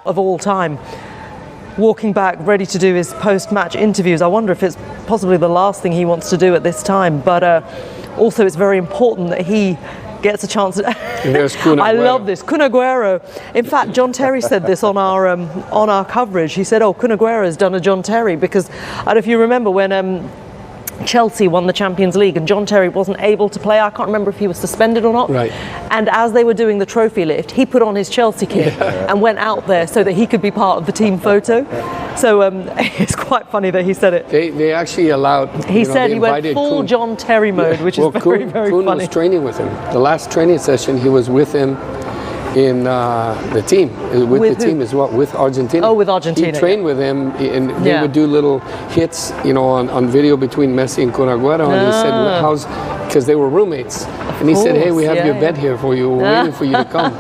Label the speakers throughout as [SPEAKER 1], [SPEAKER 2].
[SPEAKER 1] of all time, walking back ready to do his post-match interviews. I wonder if it's possibly the last thing he wants to do at this time, but also it's very important that he gets a chance. I love this. Kun Aguero. In fact, John Terry said this on our coverage. He said, "Oh, Kun Aguero has done a John Terry," because I don't know if you remember when Chelsea won the Champions League and John Terry wasn't able to play. I can't remember if he was suspended or not.
[SPEAKER 2] Right.
[SPEAKER 1] And as they were doing the trophy lift, he put on his Chelsea kit and went out there so that he could be part of the team photo. So it's quite funny that he said it.
[SPEAKER 2] They actually allowed.
[SPEAKER 1] He said he went full John Terry mode, which is very, very
[SPEAKER 2] Kun
[SPEAKER 1] funny.
[SPEAKER 2] was training with him. The last training session, he was with him in the team, with the team as well, with Argentina.
[SPEAKER 1] Oh, with Argentina.
[SPEAKER 2] He trained with him, and they would do little hits, on video between Messi and Kun Aguero. And he said, "How's?" Because they were roommates, and he said, "Hey, we have your bed here for you. We're waiting for you to come."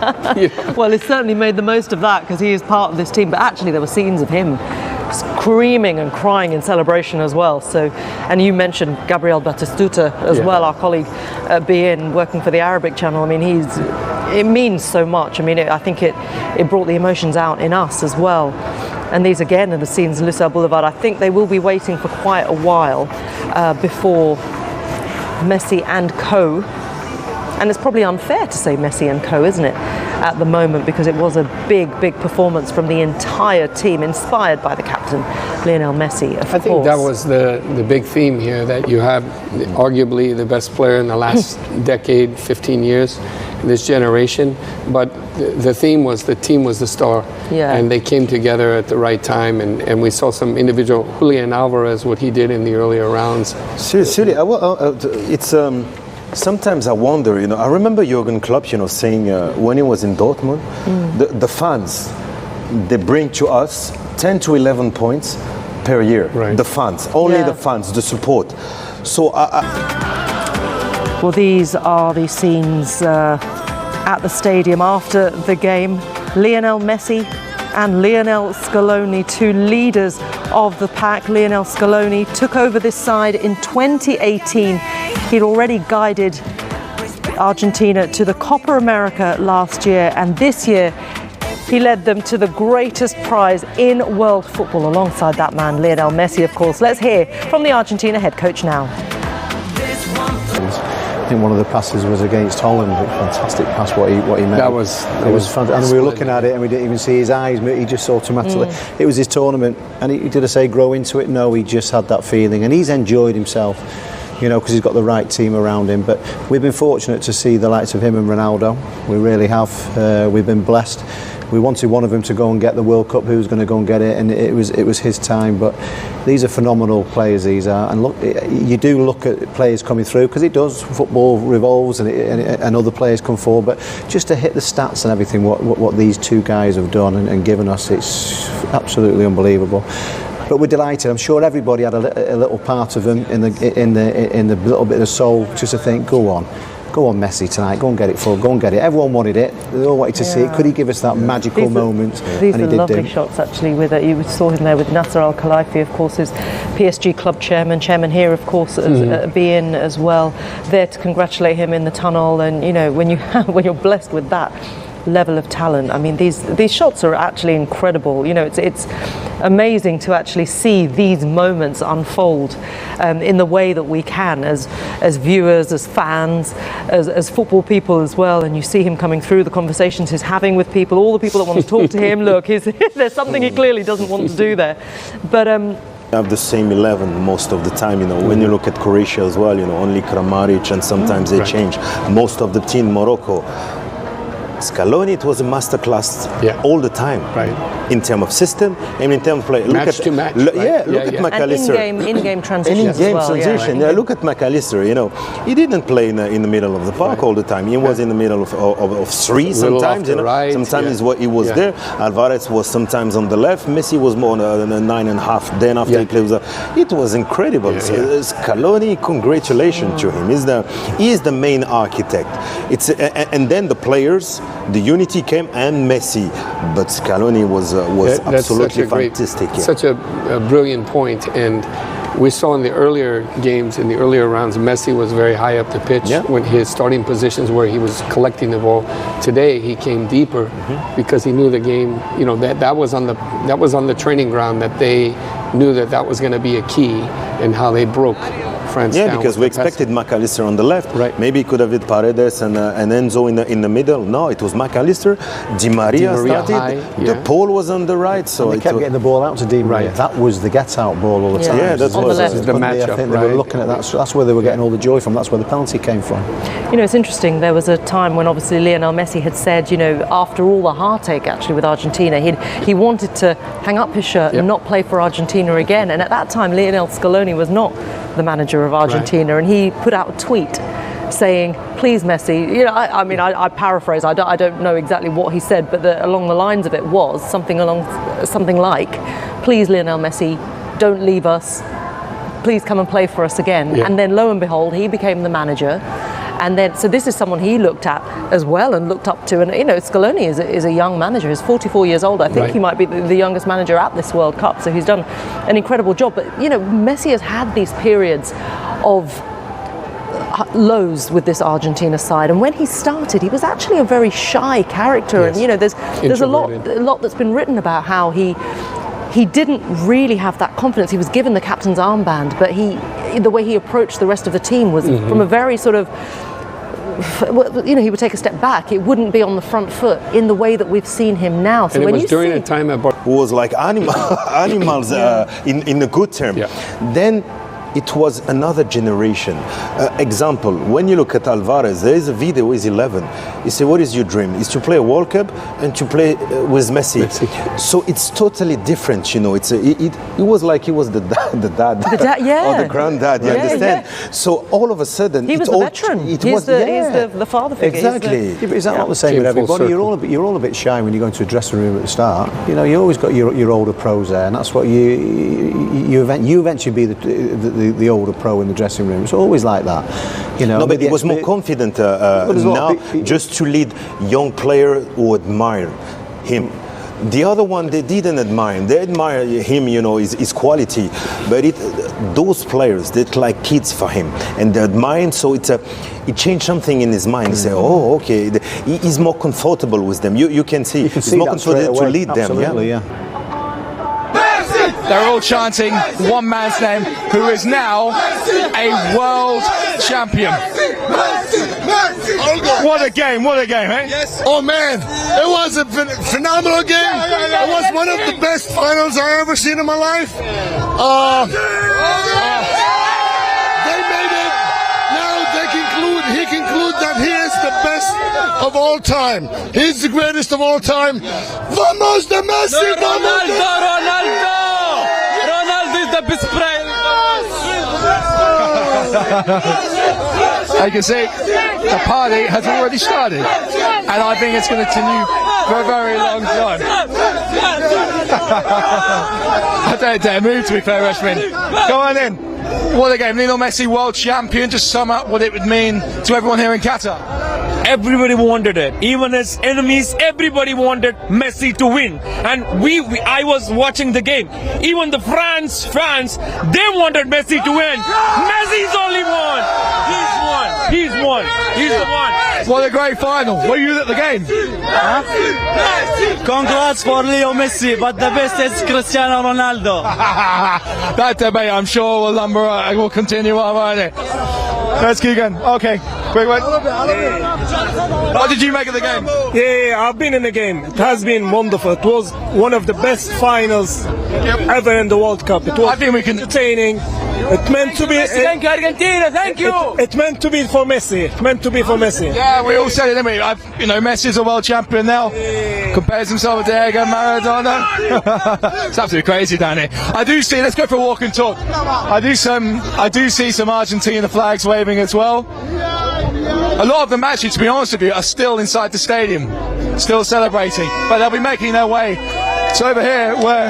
[SPEAKER 1] Well, he certainly made the most of that because he is part of this team. But actually, there were scenes of him screaming and crying in celebration as well. So, and you mentioned Gabriel Batistuta as well, our colleague at beIN working for the Arabic channel. I mean, it means so much. I mean, I think it brought the emotions out in us as well. And these again are the scenes in Lusail Boulevard. I think they will be waiting for quite a while before Messi and co. And it's probably unfair to say Messi and co, isn't it, at the moment, because it was a big, big performance from the entire team, inspired by the captain, Lionel Messi, of course.
[SPEAKER 2] I think that was the big theme here, that you have arguably the best player in the last decade, 15 years, in this generation. But the theme was the team was the star.
[SPEAKER 1] Yeah.
[SPEAKER 2] And they came together at the right time, and we saw some individual, Julian Alvarez, what he did in the earlier rounds.
[SPEAKER 3] Seriously, it's... Sometimes I wonder, I remember Jurgen Klopp, saying when he was in Dortmund, the fans, they bring to us 10 to 11 points per year.
[SPEAKER 2] Right.
[SPEAKER 3] The fans, only the fans, the support. So
[SPEAKER 1] Well, these are the scenes at the stadium after the game. Lionel Messi and Lionel Scaloni, two leaders of the pack. Lionel Scaloni took over this side in 2018. He'd already guided Argentina to the Copa America last year, and this year he led them to the greatest prize in world football, alongside that man, Lionel Messi, of course. Let's hear from the Argentina head coach now.
[SPEAKER 4] I think one of the passes was against Holland. A fantastic pass, what he made.
[SPEAKER 2] That was
[SPEAKER 4] fantastic. And we were looking at it, and we didn't even see his eyes. He just automatically. It was his tournament, and did I say grow into it? No, he just had that feeling, and he's enjoyed himself. Because he's got the right team around him. But we've been fortunate to see the likes of him and Ronaldo. We really have. We've been blessed. We wanted one of them to go and get the World Cup. Who was going to go and get it? And it was his time. But these are phenomenal players. These are. And look, you do look at players coming through, because it does. Football revolves, and other players come forward. But just to hit the stats and everything, what these two guys have done and given us, it's absolutely unbelievable. But we're delighted. I'm sure everybody had a little part of them in the little bit of soul, just to think, go on Messi tonight, go and get it go and get it. Everyone wanted it. They all wanted to see it. Could he give us that magical moment?
[SPEAKER 1] These
[SPEAKER 4] and
[SPEAKER 1] are
[SPEAKER 4] he
[SPEAKER 1] lovely shots, actually. You saw him there with Nasser Al Khelaifi, of course, his PSG club chairman here, of course, at beIN as well, there to congratulate him in the tunnel. And when you're blessed with that level of talent, I mean, these shots are actually incredible. It's amazing to actually see these moments unfold in the way that we can as viewers, as fans, as football people as well. And you see him coming through, the conversations he's having with people, all the people that want to talk to him. Look, there's something he clearly doesn't want to do there, but
[SPEAKER 3] have the same 11 most of the time. When you look at Croatia as well, only Kramaric, and sometimes they change. Most of the team, Morocco, Scaloni, it was a masterclass all the time, in terms of system and in terms of play.
[SPEAKER 2] Match to match.
[SPEAKER 3] Look at McAllister.
[SPEAKER 1] And in-game transition.
[SPEAKER 3] Look at McAllister. He didn't play in the middle of the park all the time. He was in the middle of three sometimes. Sometimes he was there. Alvarez was sometimes on the left. Messi was more on the 9.5. Then after he played, it was incredible. Scaloni, congratulations to him. He is the main architect. And then the players. The unity came, and Messi, but Scaloni was absolutely fantastic.
[SPEAKER 2] Such a brilliant point. And We saw in the earlier games, in the earlier rounds, Messi was very high up the pitch when his starting positions where he was collecting the ball. Today he came deeper because he knew the game. You know, that was on the training ground that they knew that was going to be a key in how they broke France down.
[SPEAKER 3] Because we expected Mac Allister on the left.
[SPEAKER 2] Right.
[SPEAKER 3] Maybe he could have hit Paredes and Enzo in the middle. No, it was Mac Allister. Di Maria started.
[SPEAKER 2] High,
[SPEAKER 3] The Paul was on the right. So
[SPEAKER 4] and they kept getting the ball out to Di Maria.
[SPEAKER 2] Right.
[SPEAKER 4] That was the get-out ball all the time.
[SPEAKER 3] Yeah, that's
[SPEAKER 1] on the left.
[SPEAKER 2] The matchup,
[SPEAKER 4] I think they were looking at that. So that's where they were getting all the joy from. That's where the penalty came from.
[SPEAKER 1] You know, it's interesting. There was a time when obviously Lionel Messi had said, you know, after all the heartache actually with Argentina, he wanted to hang up his shirt and not play for Argentina again. And at that time, Lionel Scaloni was not the manager of Argentina, and he put out a tweet saying, "Please, Messi." You know, I paraphrase. I don't know exactly what he said, but along the lines of it was something like, "Please, Lionel Messi, don't leave us. Please come and play for us again."
[SPEAKER 2] Yeah.
[SPEAKER 1] And then, lo and behold, he became the manager. And then, so this is someone he looked at as well and looked up to. And, you know, Scaloni is a young manager. He's 44 years old. I think he might be the youngest manager at this World Cup. So he's done an incredible job. But, you know, Messi has had these periods of lows with this Argentina side, and when he started, he was actually a very shy character. And, you know, there's a lot that's been written about how he didn't really have that confidence. He was given the captain's armband, but the way he approached the rest of the team was from a very sort of, you know, he would take a step back. It wouldn't be on the front foot in the way that we've seen him now. So
[SPEAKER 2] and
[SPEAKER 1] when
[SPEAKER 2] it was during a time at
[SPEAKER 3] Who was like animals in a good term.
[SPEAKER 2] Yeah.
[SPEAKER 3] Then it was another generation. Example, when you look at Alvarez, there is a video, he's 11. You say, what is your dream? Is to play a World Cup and to play with Messi. So it's totally different, you know. It was like he was the dad
[SPEAKER 1] yeah.
[SPEAKER 3] or the granddad, you understand? Yeah. So all of a sudden,
[SPEAKER 1] he was the veteran. He's the father figure.
[SPEAKER 3] Exactly.
[SPEAKER 4] Yeah, but is that not the same with everybody? You're all a bit shy when you go into a dressing room at the start. You know, you always got your older pros there, and that's what you eventually be the older pro in the dressing room. It's always like that, you know.
[SPEAKER 3] No, but he was more confident now, just to lead young players who admire him. The other one, they didn't admire him. They admire him, you know, his quality. But those players, they're like kids for him, and they admire him. So it changed something in his mind. He said, "Oh, okay." He's more comfortable with them. You can see. He's more comfortable to lead
[SPEAKER 4] Absolutely,
[SPEAKER 3] them.
[SPEAKER 4] Yeah.
[SPEAKER 5] They're all chanting one man's name, who is now a world champion. What a game, eh?
[SPEAKER 6] Yes. Oh man, it was a phenomenal game. It was one of the best finals I ever seen in my life. They made it. Now he conclude that he is the best of all time. He's the greatest of all time. Vamos de Messi!
[SPEAKER 5] Ronaldo is the best player. You can see the party has already started, and I think it's going to continue for a very long time. I don't dare move, to be fair, Rashmin. Go on in. What a game. Lionel Messi, world champion. Just sum up what it would mean to everyone here in Qatar.
[SPEAKER 7] Everybody wanted it. Even his enemies, everybody wanted Messi to win. And I was watching the game. Even the France fans, they wanted Messi to win. Messi's only one. He's the one.
[SPEAKER 5] What a great final. Were you at the game?
[SPEAKER 7] Congrats for Leo Messi, but the best is Cristiano Ronaldo.
[SPEAKER 5] That debate, I'm sure, will continue on, won't it? Let's keep going. Okay, quick one. What did you make of the game?
[SPEAKER 8] Yeah, I've been in the game. It has been wonderful. It was one of the best finals ever in the World Cup. It was
[SPEAKER 5] I think we can
[SPEAKER 8] entertaining. It meant to be.
[SPEAKER 7] Thank you, Argentina. Thank you.
[SPEAKER 8] It meant to be for Messi. It meant to be for Messi.
[SPEAKER 5] Yeah, we all said it, didn't we? Messi's a world champion now. Compares himself to Diego Maradona. It's absolutely crazy down here. I do see. Let's go for a walk and talk. I do see some Argentina flags waving as well. A lot of them, actually, to be honest with you, are still inside the stadium, still celebrating, but they'll be making their way. So over here, we're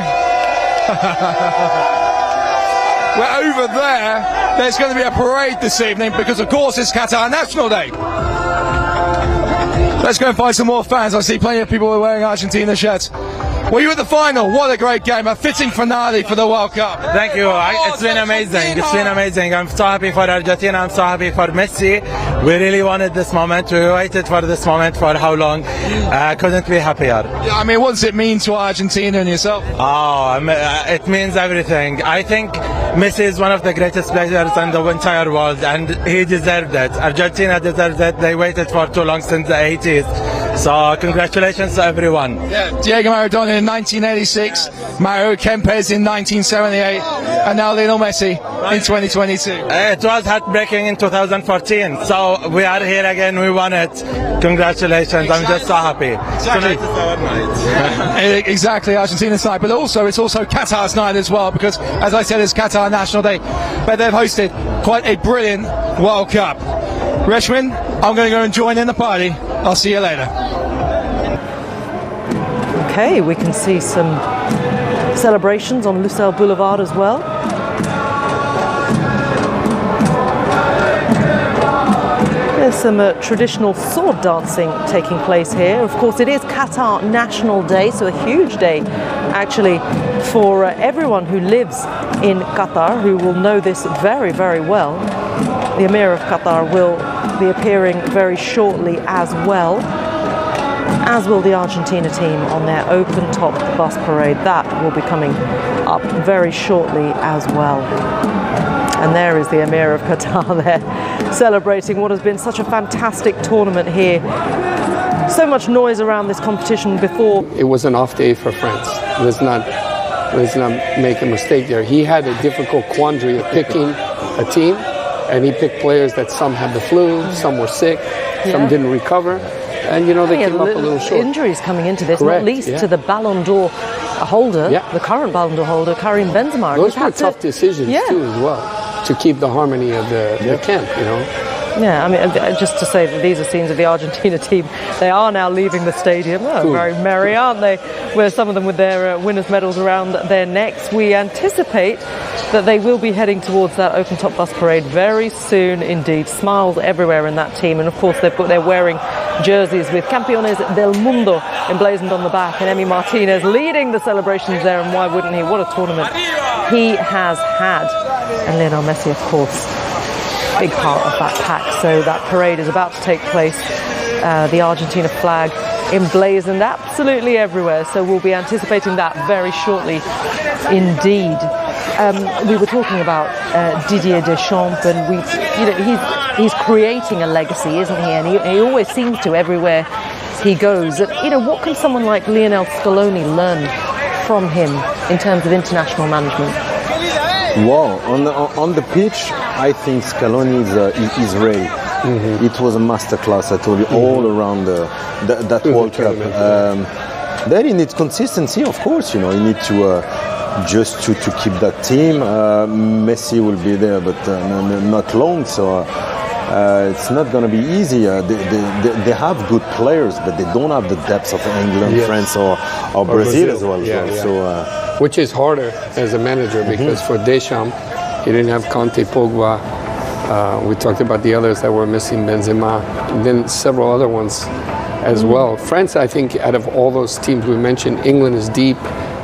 [SPEAKER 5] over there. There's going to be a parade this evening because, of course, it's Qatar National Day. Let's go and find some more fans. I see plenty of people who are wearing Argentina shirts. Well, you were at the final. What a great game. A fitting finale for the World Cup.
[SPEAKER 9] Thank you. It's been amazing. It's been amazing. I'm so happy for Argentina. I'm so happy for Messi. We really wanted this moment. We waited for this moment for how long? Couldn't be happier.
[SPEAKER 5] Yeah, I mean, what does it mean to Argentina and yourself?
[SPEAKER 9] Oh, it means everything. I think Messi is one of the greatest players in the entire world, and he deserved it. Argentina deserved it. They waited for too long since the 80s. So congratulations to everyone.
[SPEAKER 5] Yeah, Diego Maradona in 1986, Mario Kempes in 1978, and now Lionel Messi in 2022.
[SPEAKER 9] It was heartbreaking in 2014, so we are here again. We won it. Congratulations! I'm just so happy.
[SPEAKER 5] Exactly.
[SPEAKER 9] Tonight is our night.
[SPEAKER 5] Exactly, Argentina's night, but also it's also Qatar's night as well, because as I said, it's Qatar National Day, but they've hosted quite a brilliant World Cup. Reshwin, I'm going to go and join in the party. I'll see you later.
[SPEAKER 1] Okay, we can see some celebrations on Lusail Boulevard as well. There's some traditional sword dancing taking place here. Of course, it is Qatar National Day, so a huge day actually for everyone who lives in Qatar, who will know this very, very well. The Emir of Qatar will be appearing very shortly as well, as will the Argentina team on their open-top bus parade. That will be coming up very shortly as well. And there is the Emir of Qatar there, celebrating what has been such a fantastic tournament here. So much noise around this competition before.
[SPEAKER 2] It was an off day for France. Let's not make a mistake there. He had a difficult quandary of picking a team, and he picked players that some had the flu, some were sick, some didn't recover, and they came up a little short.
[SPEAKER 1] Injuries coming into this,
[SPEAKER 2] Correct,
[SPEAKER 1] not least to the Ballon d'Or holder, the current Ballon d'Or holder, Karim Benzema.
[SPEAKER 2] Those were tough decisions too, as well, to keep the harmony of the camp.
[SPEAKER 1] Yeah, I mean, just to say that these are scenes of the Argentina team. They are now leaving the stadium. Oh, very merry, aren't they? Where some of them with their winners' medals around their necks. We anticipate that they will be heading towards that open-top bus parade very soon indeed. Smiles everywhere in that team. And of course, they're wearing jerseys with Campeones del Mundo emblazoned on the back. And Emi Martinez leading the celebrations there. And why wouldn't he? What a tournament he has had. And Lionel Messi, of course, big part of that pack. So that parade is about to take place. The Argentina flag emblazoned absolutely everywhere. So we'll be anticipating that very shortly indeed. We were talking about Didier Deschamps, and he's creating a legacy, isn't he? And he always seems to everywhere he goes. What can someone like Lionel Scaloni learn from him in terms of international management?
[SPEAKER 3] Wow, on the pitch, I think Scaloni is Ray. Mm-hmm. It was a masterclass, I told you, all around that World Cup. Then he needs consistency, of course. You need to just to keep that team. Messi will be there, but not long. So it's not going to be easy. They have good players, but they don't have the depth of England, France, or Brazil as well. So.
[SPEAKER 2] Which is harder as a manager, because for Deschamps, he didn't have Conte, Pogba. We talked about the others that were missing, Benzema, and then several other ones as well. France, I think, out of all those teams we mentioned, England is deep,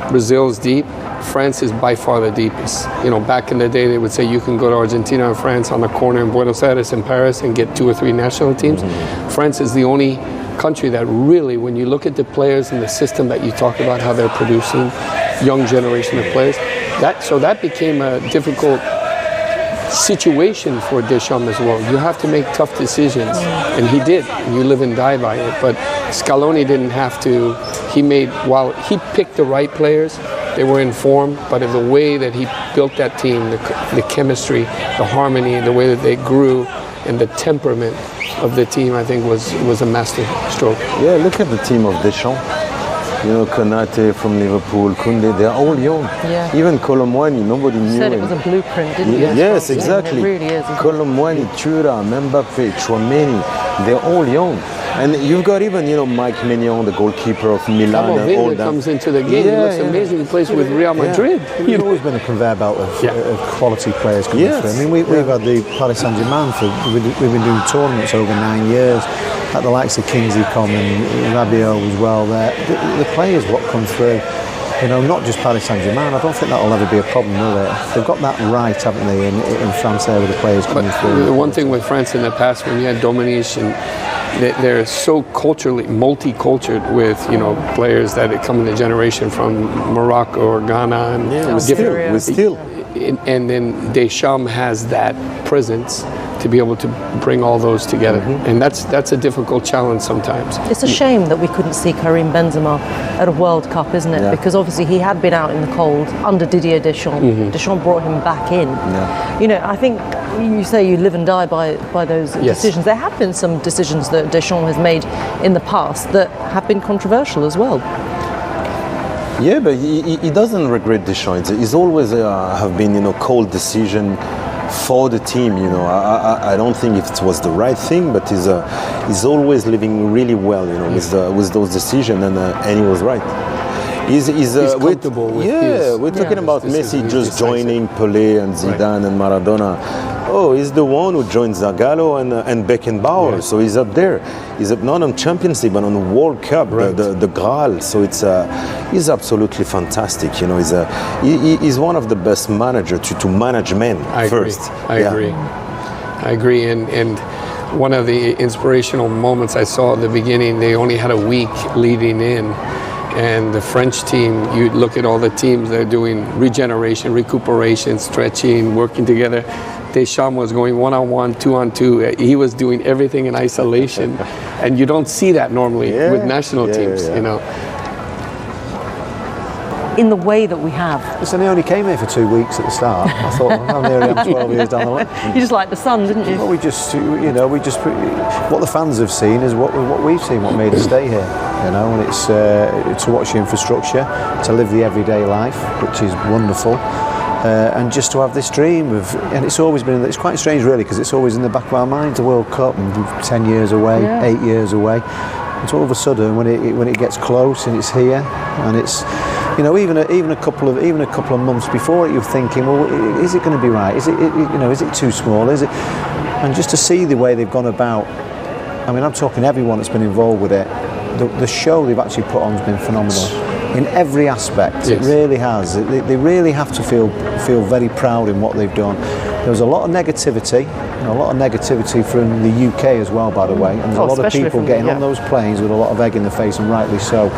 [SPEAKER 2] Brazil is deep. France is by far the deepest. Back in the day, they would say you can go to Argentina and France on the corner in Buenos Aires and Paris and get 2 or 3 national teams. France is the only country that really, when you look at the players and the system that you talk about, how they're producing young generation of players, that became a difficult situation for Deschamps as well. You have to make tough decisions, and he did. You live and die by it. But Scaloni didn't have to. While he picked the right players, they were in form, but of the way that he built that team, the chemistry, the harmony, the way that they grew, and the temperament of the team, I think was a master stroke.
[SPEAKER 3] Yeah, look at the team of Deschamps. Konate from Liverpool, Koundé, they're all young. Yeah. Even Kolo Muani, nobody knew.
[SPEAKER 1] You said it was a blueprint, didn't you?
[SPEAKER 3] Yes, exactly.
[SPEAKER 1] It really is.
[SPEAKER 3] Kolo Muani, Thuram, Mbappé, Chouameni, they're all young. And you've got even, Mike Maignan, the goalkeeper of Milan.
[SPEAKER 2] Camavinga comes into the game. He looks amazing. He plays with Real Madrid.
[SPEAKER 4] There's always been a conveyor belt of quality players coming through. I mean, we've had the Paris Saint-Germain we've been doing tournaments over 9 years. like the likes of Kingsley Coman, Rabiot as well. The players what come through. You know, not just Paris Saint-Germain. I don't think that'll ever be a problem, will it? They've got that right, haven't they, in France there with the players coming through.
[SPEAKER 2] The one thing with France in the past, when you had Dominique, and they're so culturally multicultural with, you know, players that come in the generation from Morocco or Ghana and
[SPEAKER 3] still.
[SPEAKER 2] And then Deschamps has that presence to be able to bring all those together, and that's a difficult challenge sometimes.
[SPEAKER 1] It's a shame that we couldn't see Karim Benzema at a World Cup, isn't it? Because obviously he had been out in the cold under Didier Deschamps. Deschamps brought him back in. You know, I think you say you live and die by those decisions. There have been some decisions that Deschamps has made in the past that have been controversial as well.
[SPEAKER 3] Yeah, but he doesn't regret Deschamps. He's always have been, you know, cold decision for the team. You know, I don't think it was the right thing, but he's always living really well, you know, with those decisions, and he was right. He's
[SPEAKER 2] comfortable with his,
[SPEAKER 3] we're talking about Messi just joining Pelé and Zidane and Maradona. Oh, he's the one who joined Zagallo and Beckenbauer. So he's up there. He's up not on Champions League, but on the World Cup, the Graal. So he's absolutely fantastic. You know, he's one of the best managers to manage men first.
[SPEAKER 2] I agree. And one of the inspirational moments I saw at the beginning, they only had a week leading in. And the French team, you look at all the teams, they're doing regeneration, recuperation, stretching, working together. Deschamps was going one-on-one, two-on-two. He was doing everything in isolation. And you don't see that normally with national teams, you know.
[SPEAKER 1] In the way that we have.
[SPEAKER 4] Listen, he only came here for 2 weeks at the start. I thought, well, here I am 12 years down the line.
[SPEAKER 1] You just like the sun, didn't you?
[SPEAKER 4] Well, what the fans have seen is what we've seen, what made us stay here. You know, and it's to watch the infrastructure, to live the everyday life, which is wonderful. And just to have this dream of, and it's always been, it's quite strange really, because it's always in the back of our minds, the World Cup, and 10 years away, 8 years away. And all of a sudden, when it gets close and it's here, and it's, you know, even a couple of months before it, you're thinking, well, is it going to be right? Is it too small? Is it? And just to see the way they've gone about, I mean, I'm talking everyone that's been involved with it. The show they've actually put on has been phenomenal in every aspect. It really has. They really have to feel very proud in what they've done. There was a lot of negativity, from the UK as well, by the way, and there's a lot of people getting on those planes with a lot of egg in the face, and rightly so,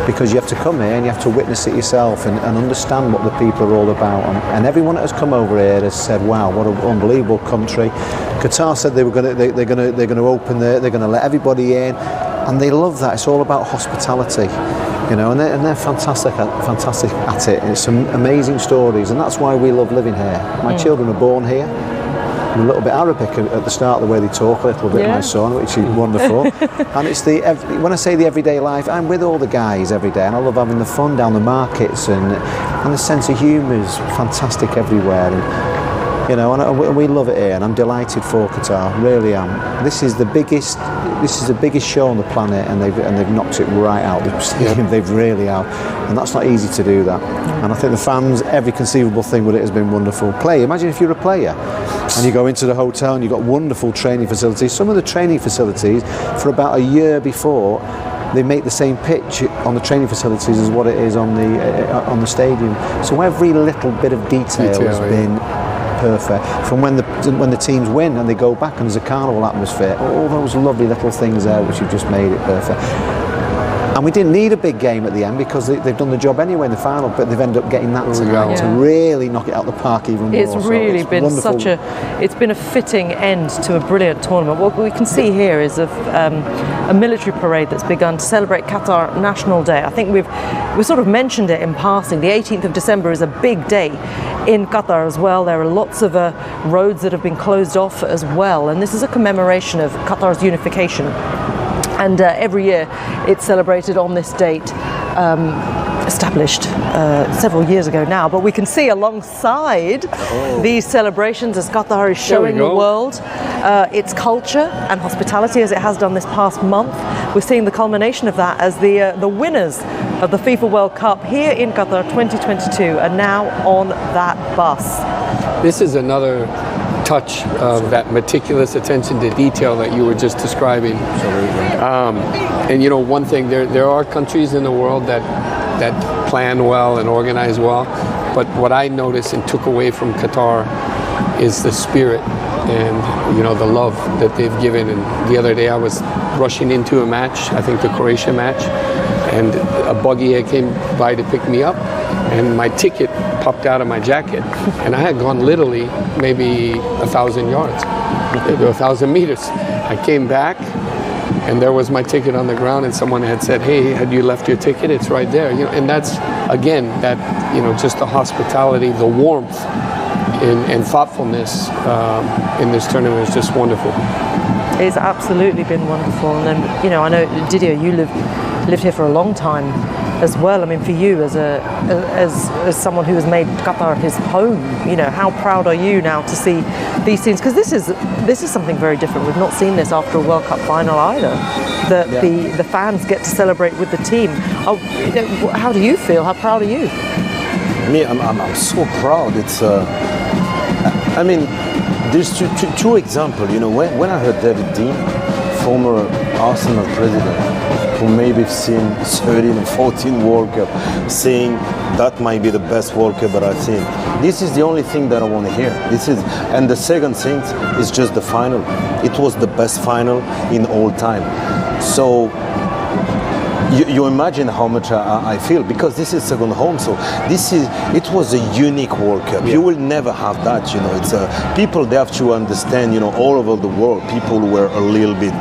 [SPEAKER 4] because you have to come here and you have to witness it yourself and understand what the people are all about. And everyone that has come over here has said, "Wow, what an unbelievable country." Qatar said they're going to open they're going to let everybody in. And they love that. It's all about hospitality, you know, and they're fantastic at it. It's some amazing stories, and that's why we love living here. My children are born here. I'm a little bit Arabic at the start, the way they talk a little bit, my son, which is wonderful. And it's when I say the everyday life, I'm with all the guys every day, and I love having the fun down the markets, and the sense of humour is fantastic everywhere. And, you know, and we love it here, and I'm delighted for Qatar. Really am. This is the biggest show on the planet, and they've knocked it right out. They've really have, and that's not easy to do that. And I think the fans, every conceivable thing with it has been wonderful. Imagine if you're a player, and you go into the hotel and you've got wonderful training facilities. Some of the training facilities, for about a year before, they make the same pitch on the training facilities as what it is on the stadium. So every little bit of detail has been perfect. From when the teams win and they go back and there's a carnival atmosphere, all those lovely little things there which have just made it perfect. And we didn't need a big game at the end because they've done the job anyway in the final, but they've ended up getting that to really knock it out the park even more.
[SPEAKER 1] It's really been wonderful. It's been a fitting end to a brilliant tournament. What we can see here is a military parade that's begun to celebrate Qatar National Day. I think we sort of mentioned it in passing. The 18th of December is a big day in Qatar as well. There are lots of roads that have been closed off as well, and this is a commemoration of Qatar's unification. And every year it's celebrated on this date, established several years ago now. But we can see alongside these celebrations, as Qatar is showing the world its culture and hospitality, as it has done this past month. We're seeing the culmination of that as the winners of the FIFA World Cup here in Qatar 2022 are now on that bus.
[SPEAKER 2] This is another touch of that meticulous attention to detail that you were just describing. And you know, one thing, there are countries in the world that plan well and organize well, but what I noticed and took away from Qatar is the spirit and, you know, the love that they've given. And the other day I was rushing into a match, I think the Croatia match, and a buggy came by to pick me up, and my ticket popped out of my jacket, and I had gone literally maybe 1,000 yards, 1,000 meters. I came back, and there was my ticket on the ground, and someone had said, "Hey, had you left your ticket? It's right there." You know, and that's again that, you know, just the hospitality, the warmth, and thoughtfulness in this tournament is just wonderful.
[SPEAKER 1] It's absolutely been wonderful, and then, you know, I know Didier, you lived here for a long time as well. I mean, for you as someone who has made Qatar his home, you know, how proud are you now to see these scenes? Because this is something very different. We've not seen this after a World Cup final either. That the fans get to celebrate with the team. Oh, you know, how do you feel? How proud are you?
[SPEAKER 3] Me, I'm so proud. It's I mean, there's two examples. You know, when I heard David Dein, former Arsenal president, who maybe have seen 13 and 14 World Cup, saying that might be the best World Cup that I've seen. This is the only thing that I want to hear. And the second thing is just the final. It was the best final in all time. So you imagine how much I feel, because this is second home. So it was a unique World Cup. Yeah. You will never have that. You know, it's people, they have to understand. You know, all over the world, people were a little bit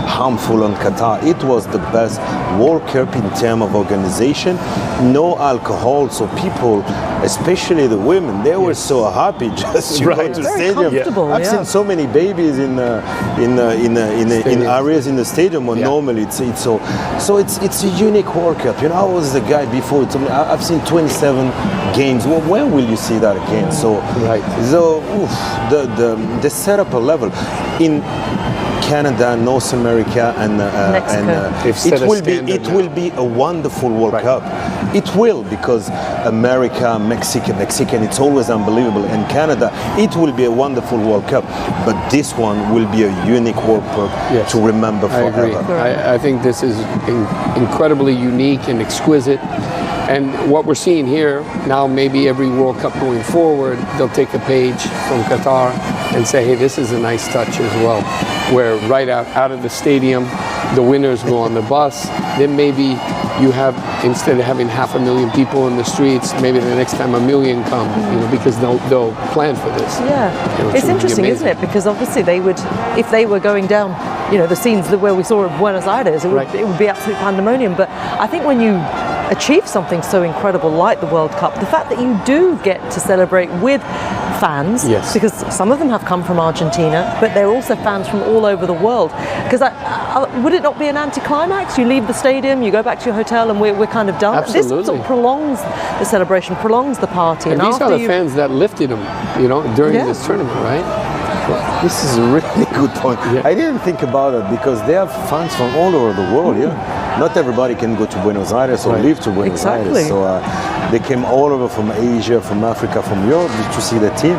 [SPEAKER 3] harmful on Qatar. It was the best World Cup in terms of organization. No alcohol, so people, especially the women, they were so happy just to go to the stadium. I've seen so many babies in areas in the stadium where normally it's so it's a unique World Cup. You know, I was the guy before. I've seen 27 games. Well, where will you see that again? So the setup a level in Canada, North America, and it will be a wonderful World Cup. It will, because America, Mexican, it's always unbelievable. And Canada, it will be a wonderful World Cup. But this one will be a unique World Cup to remember forever.
[SPEAKER 2] I agree. I think this is incredibly unique and exquisite. And what we're seeing here now, maybe every World Cup going forward, they'll take a page from Qatar and say, hey, this is a nice touch as well. Where right out of the stadium, the winners go on the bus. Then maybe you have, instead of having 500,000 people in the streets, maybe the next time 1 million come, you know, because they'll plan for this.
[SPEAKER 1] Yeah, you know, it's interesting, isn't it? Because obviously they would, if they were going down, you know, the scenes where we saw in Buenos Aires, it would be absolute pandemonium. But I think when you achieve something so incredible like the World Cup, the fact that you do get to celebrate with fans, because some of them have come from Argentina, but they're also fans from all over the world. Because would it not be an anticlimax? You leave the stadium, you go back to your hotel, and we're kind of done.
[SPEAKER 2] Absolutely.
[SPEAKER 1] This sort of prolongs the celebration, prolongs the party.
[SPEAKER 2] And these are the fans that lifted them, you know, during this tournament, right?
[SPEAKER 3] This is a really good point. I didn't think about it, because they have fans from all over the world. Not everybody can go to Buenos Aires or live to Buenos Aires. So they came all over from Asia, from Africa, from Europe to see the team.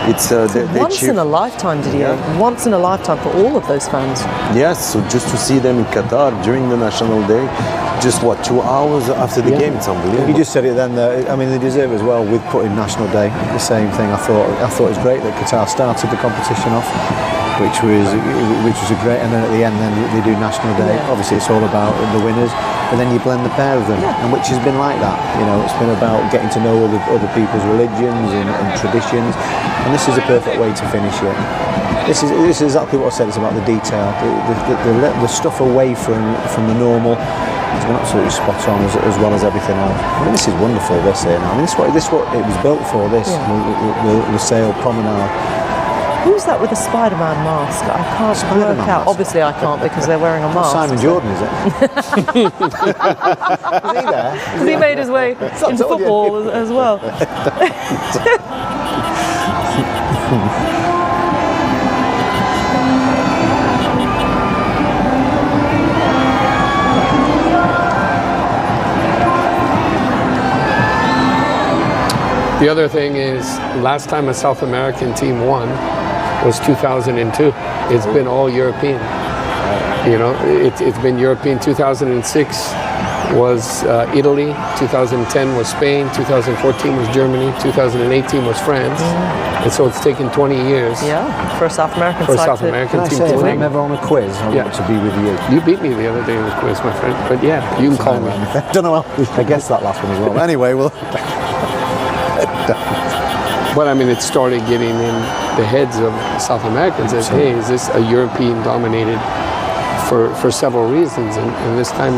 [SPEAKER 3] It's
[SPEAKER 1] once in a lifetime, Didier. Once in a lifetime for all of those fans.
[SPEAKER 3] Yes, so just to see them in Qatar during the National Day, just 2 hours after the game, it's unbelievable.
[SPEAKER 4] You just said it then. I mean, they deserve it as well with putting National Day. The same thing. I thought it was great that Qatar started the competition off, which was a great. And then at the end, then they do National Day. Obviously, it's all about the winners, but then you blend the pair of them, and which has been like that. You know, it's been about getting to know other people's religions and traditions, and this is a perfect way to finish it. This is exactly what I said. It's about the detail, the stuff away from the normal. It's been absolutely spot on, as well as everything else. I mean, this is wonderful. This here now. I mean, this is what it was built for. This the sail promenade.
[SPEAKER 1] Who's that with a Spider-Man mask? I can't work out. Obviously, I can't, because they're wearing a mask.
[SPEAKER 4] Simon Jordan, is it? Is he there?
[SPEAKER 1] Because he made his way into football as well.
[SPEAKER 2] The other thing is, last time a South American team won, was 2002. It's been all European. You know, it's been European. 2006 was Italy, 2010 was Spain, 2014 was Germany, 2018 was France, and so it's taken 20 years.
[SPEAKER 1] Yeah, for a South American
[SPEAKER 2] for a
[SPEAKER 1] side
[SPEAKER 2] South American
[SPEAKER 4] Can I
[SPEAKER 2] team
[SPEAKER 4] say,
[SPEAKER 2] to
[SPEAKER 4] if
[SPEAKER 2] win.
[SPEAKER 4] I'm ever on a quiz, I want to be with you.
[SPEAKER 2] You beat me the other day in the quiz, my friend. But yeah, you can call me.
[SPEAKER 4] I don't know how. I guessed that last one as well. Anyway, well.
[SPEAKER 2] But I mean, it started getting in the heads of South Americans as, hey, is this a European dominated for several reasons, and this time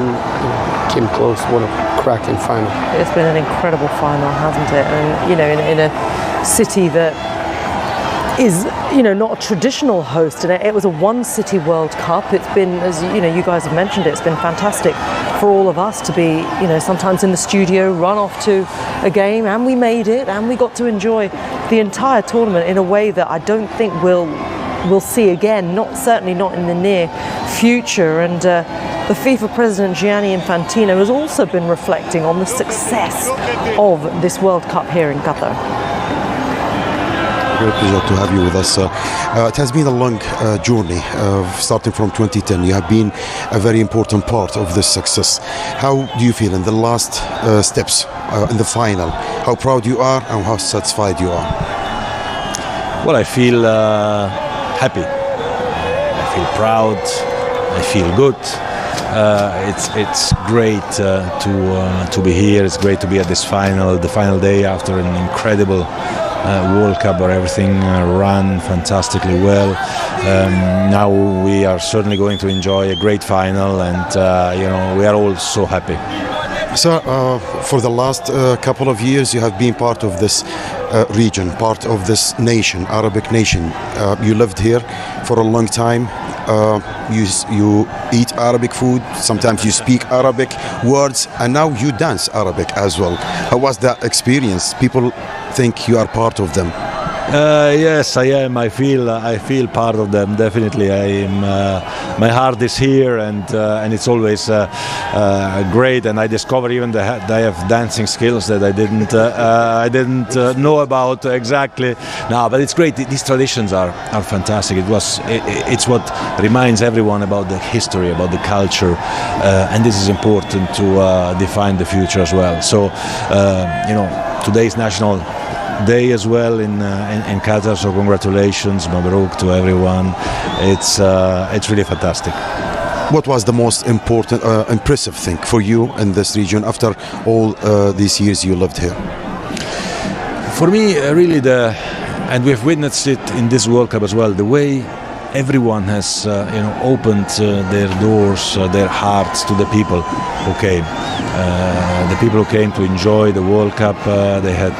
[SPEAKER 2] came close. What a cracking final.
[SPEAKER 1] It's been an incredible final, hasn't it? And, you know, in a city that is, you know, not a traditional host, and it was a one-city World Cup. It's been, as you know, you guys have mentioned it, it's been fantastic for all of us to be, you know, sometimes in the studio, run off to a game, and we made it, and we got to enjoy the entire tournament in a way that I don't think we'll see again, certainly not in the near future. And the FIFA president Gianni Infantino has also been reflecting on the success of this World Cup here in Qatar.
[SPEAKER 10] Great pleasure to have you with us. It has been a long journey, starting from 2010. You have been a very important part of this success. How do you feel in the last steps, in the final? How proud you are and how satisfied you are?
[SPEAKER 11] Well, I feel happy. I feel proud. I feel good. It's great to be here. It's great to be at this final, the final day after an incredible World Cup where everything ran fantastically well. Now we are certainly going to enjoy a great final, and you know, we are all so happy.
[SPEAKER 10] So, for the last couple of years, you have been part of this region, part of this nation, Arabic nation. You lived here for a long time. You eat Arabic food, sometimes you speak Arabic words, and now you dance Arabic as well. How was that experience? People think you are part of them.
[SPEAKER 11] Yes, I am. I feel part of them. Definitely, I am. My heart is here, and it's always great. And I discover even that I have dancing skills that I didn't know about exactly. No, but it's great. These traditions are fantastic. It's what reminds everyone about the history, about the culture, and this is important to define the future as well. So, you know, today's national day as well in Qatar, so congratulations, Mabruk to everyone. It's really fantastic.
[SPEAKER 10] What was the most important, impressive thing for you in this region after all these years you lived here?
[SPEAKER 11] For me, really and we've witnessed it in this World Cup as well, the way everyone has you know, opened their doors, their hearts to the people who came. The people who came to enjoy the World Cup, they had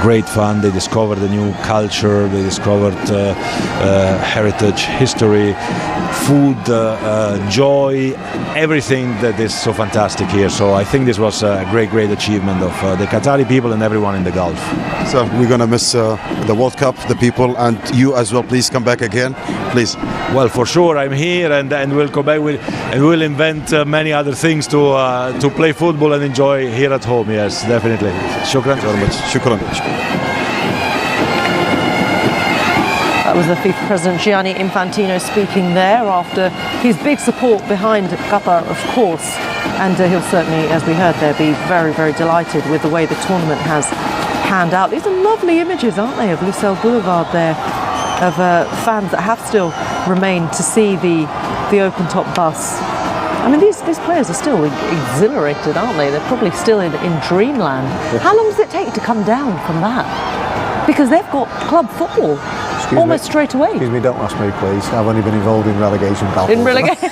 [SPEAKER 11] great fun. They discovered a new culture, they discovered heritage, history, food, joy, everything that is so fantastic here. So I think this was a great achievement of the Qatari people and everyone in the Gulf.
[SPEAKER 10] So we're going to miss the World Cup, the people, and you as well. Please come back again, please.
[SPEAKER 11] Well, for sure, I'm here, and we'll come back and we'll invent many other things to play football and enjoy here at home. Yes, definitely. Shukran very much.
[SPEAKER 10] Shukran.
[SPEAKER 1] That was the FIFA President Gianni Infantino speaking there after his big support behind Qatar, of course. And he'll certainly, as we heard there, be very delighted with the way the tournament has panned out. These are lovely images, aren't they, of Lusail Boulevard there, of fans that have still remained to see the open-top bus. I mean, these players are still exhilarated, aren't they? They're probably still in dreamland. How long does it take to come down from that? Because they've got club football almost straight away.
[SPEAKER 4] Excuse me, don't ask me, please. I've only been involved in relegation battles.
[SPEAKER 1] In relegation?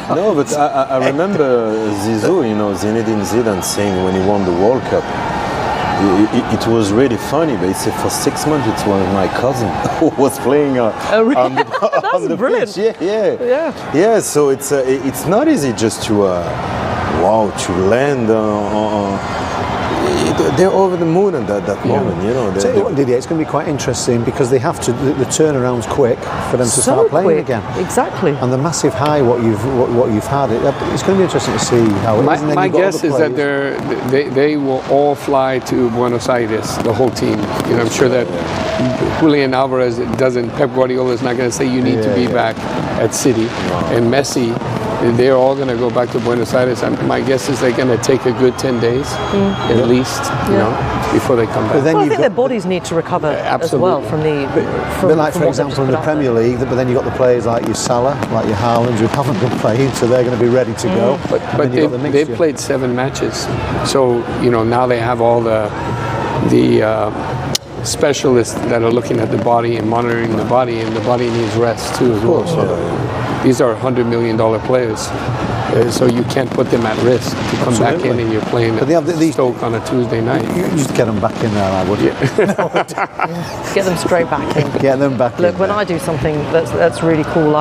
[SPEAKER 3] No, but I remember Zizou, you know, Zinedine Zidane saying when he won the World Cup, it was really funny, but he said for 6 months it was my cousin who was playing on the
[SPEAKER 1] brilliant.
[SPEAKER 3] pitch. Yeah. So it's not easy just to to land they're over the moon at that moment. You know,
[SPEAKER 4] Tell you what, Didier, it's going to be quite interesting because they have to. The turnaround's quick for them to start playing again.
[SPEAKER 1] Exactly.
[SPEAKER 4] And the massive high what you've had. It's going to be interesting to see how it is. And then
[SPEAKER 2] my guess is that they will all fly to Buenos Aires, the whole team. You know, I'm sure that Julian Alvarez doesn't. Pep Guardiola is not going to say you need to be back at City, and Messi. They're all going to go back to Buenos Aires. My guess is they're going to take a good 10 days, at least, you know, before they come back.
[SPEAKER 1] Well, I think their bodies need to recover as well from the.
[SPEAKER 4] For example, in the Premier League, but then you've got the players like your Salah, like your Haaland, who haven't been playing, so they're going to be ready to go.
[SPEAKER 2] But they've played 7 matches, so you know now they have all the specialists that are looking at the body and monitoring the body, and the body needs rest too as well. So these are $100 million players, so you can't put them at risk to come back in and you're playing at Stoke on a Tuesday night.
[SPEAKER 4] You just get them back in there, I would.
[SPEAKER 1] Get them straight back in.
[SPEAKER 4] Get them back in.
[SPEAKER 1] Look, when I do something that's really cool,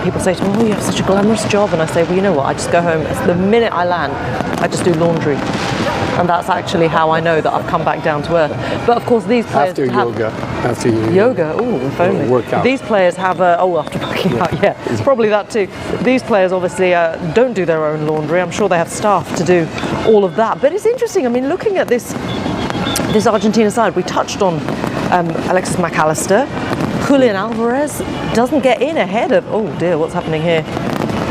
[SPEAKER 1] people say to me, "Oh, you have such a glamorous job," and I say, "Well, you know what? I just go home. The minute I land, I just do laundry." And that's actually how I know that I've come back down to earth. But of course, these players
[SPEAKER 2] after yoga.
[SPEAKER 1] Oh, if only.
[SPEAKER 2] Workout.
[SPEAKER 1] These players have after working out. Yeah, it's probably that too. These players obviously don't do their own laundry. I'm sure they have staff to do all of that. But it's interesting. I mean, looking at this Argentina side, we touched on Alexis Mac Allister. Julian Alvarez doesn't get in ahead of. Oh dear, what's happening here?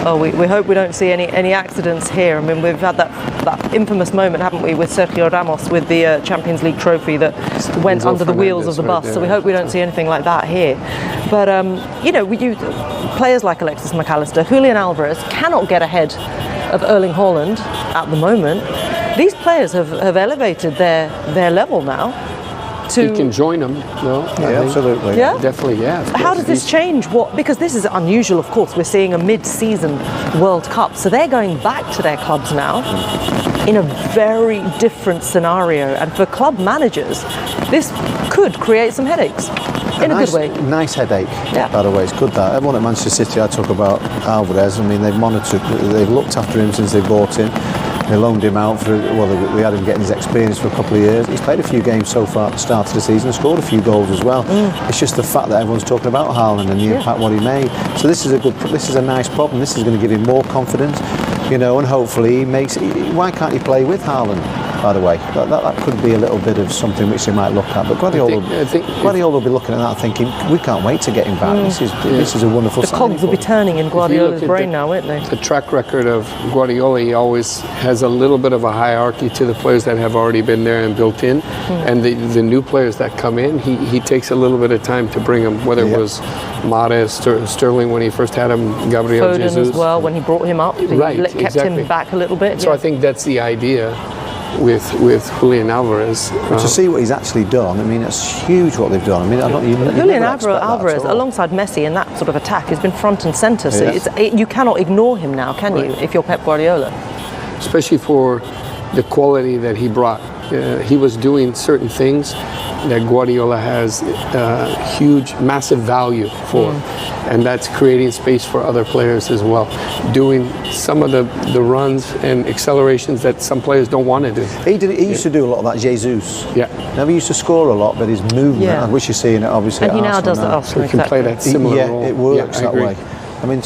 [SPEAKER 1] Oh, we hope we don't see any accidents here. I mean, we've had that infamous moment, haven't we, with Sergio Ramos with the Champions League trophy that went under the wheels of the bus. So we hope we don't see anything like that here. But, you know, players like Alexis Mac Allister, Julian Alvarez cannot get ahead of Erling Haaland at the moment. These players have elevated their level now.
[SPEAKER 2] He can join them, no?
[SPEAKER 4] Yeah, absolutely.
[SPEAKER 1] Yeah?
[SPEAKER 2] Definitely, yeah.
[SPEAKER 1] How does this change? Because this is unusual, of course. We're seeing a mid-season World Cup. So they're going back to their clubs now in a very different scenario. And for club managers, this could create some headaches. In a good way.
[SPEAKER 4] Nice headache, by the way. It's good that. Everyone at Manchester City, I talk about Alvarez. I mean, they've looked after him since they bought him. They loaned him out we had him getting his experience for a couple of years. He's played a few games so far at the start of the season and scored a few goals as well. It's just the fact that everyone's talking about Haaland and the impact what he made. So this is a nice problem. This is going to give him more confidence, you know, and hopefully why can't he play with Haaland? By the way, that could be a little bit of something which they might look at. But Guardiola will be looking at that thinking, we can't wait to get him back. This is a wonderful
[SPEAKER 1] sign. The cogs will be turning in Guardiola's brain now, won't they?
[SPEAKER 2] The track record of Guardiola, he always has a little bit of a hierarchy to the players that have already been there and built in. And the new players that come in, he takes a little bit of time to bring them, whether it was Mahrez, Sterling when he first had him, Gabriel
[SPEAKER 1] Foden
[SPEAKER 2] Jesus.
[SPEAKER 1] as well, when he brought him up. He kept him back a little bit.
[SPEAKER 2] So I think that's the idea with Julian Alvarez.
[SPEAKER 4] But to see what he's actually done, I mean, it's huge what they've done. I mean,
[SPEAKER 1] Julian Alvarez, alongside Messi in that sort of attack, has been front and centre. So you cannot ignore him now, can you, if you're Pep Guardiola?
[SPEAKER 2] Especially for the quality that he brought. He was doing certain things that Guardiola has huge, massive value for. And that's creating space for other players as well. Doing some of the runs and accelerations that some players don't want to do.
[SPEAKER 4] He used to do a lot of that, Jesus.
[SPEAKER 2] Yeah.
[SPEAKER 4] Never used to score a lot, but his movement, which you're seeing it obviously.
[SPEAKER 1] And he now does that
[SPEAKER 2] So he can play that similar role.
[SPEAKER 4] It works that way. I mean,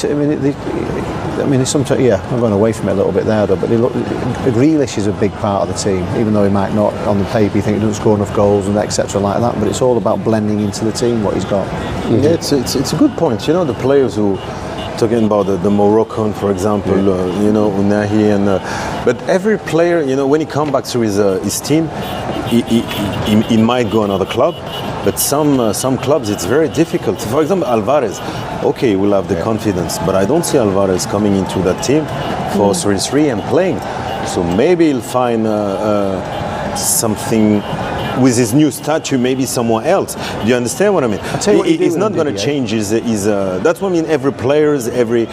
[SPEAKER 4] sometimes, I'm going away from it a little bit there, though. But Grealish is a big part of the team, even though he might not, on the paper, you think he doesn't score enough goals and etc. like that. But it's all about blending into the team what he's got.
[SPEAKER 3] Yeah, it's a good point. You know, the players who talking about the Moroccan, for example, you know, Unahi, and but every player, you know, when he comes back to his team, he might go another club. But some clubs, it's very difficult. For example, Alvarez, okay, we'll have the confidence, but I don't see Alvarez coming into that team for 3-3 and playing. So maybe he'll find something with his new statue maybe somewhere else. Do you understand what I mean? He's not going to change his that's what I mean. Every players, every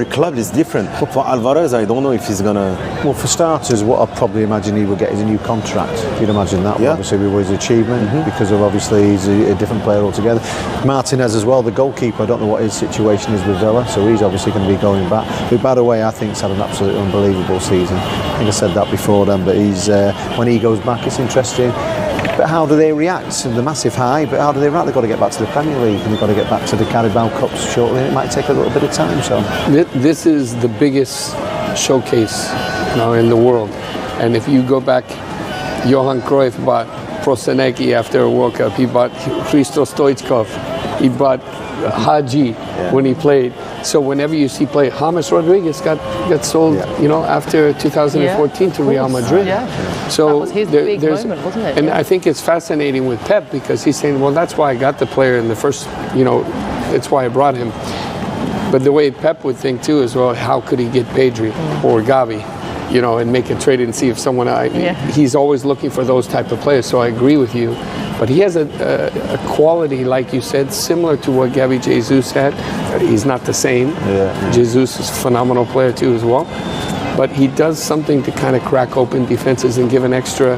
[SPEAKER 3] club is different. For Alvarez, I don't know if he's going to.
[SPEAKER 4] Well, for starters, what I'd probably imagine he would get is a new contract. You'd imagine that, obviously, with his achievement, because of obviously he's a different player altogether. Martinez as well, the goalkeeper, I don't know what his situation is with Villa, so he's obviously going to be going back. But by the way, I think he's had an absolutely unbelievable season. I think I said that before then, but he's when he goes back, it's interesting. But how do they react to the massive high? But how do they react? They've got to get back to the Premier League and they've got to get back to the Carabao Cups shortly. It might take a little bit of time. So
[SPEAKER 2] this is the biggest showcase in the world. And if you go back, Johan Cruyff bought Prosinecki after a World Cup. He bought Hristo Stoichkov. He bought Hagi when he played. So whenever you see play, James Rodriguez got sold, after 2014 to Real Madrid. So
[SPEAKER 1] that was his big moment, wasn't it?
[SPEAKER 2] And I think it's fascinating with Pep because he's saying, well, that's why I got the player in the first, that's why I brought him. But the way Pep would think too is, well, how could he get Pedri or Gavi? And make a trade and see if someone. He's always looking for those type of players. So I agree with you, but he has a quality, like you said, similar to what Gabi Jesus had. He's not the same. Jesus is a phenomenal player too as well, but he does something to kind of crack open defenses and give an extra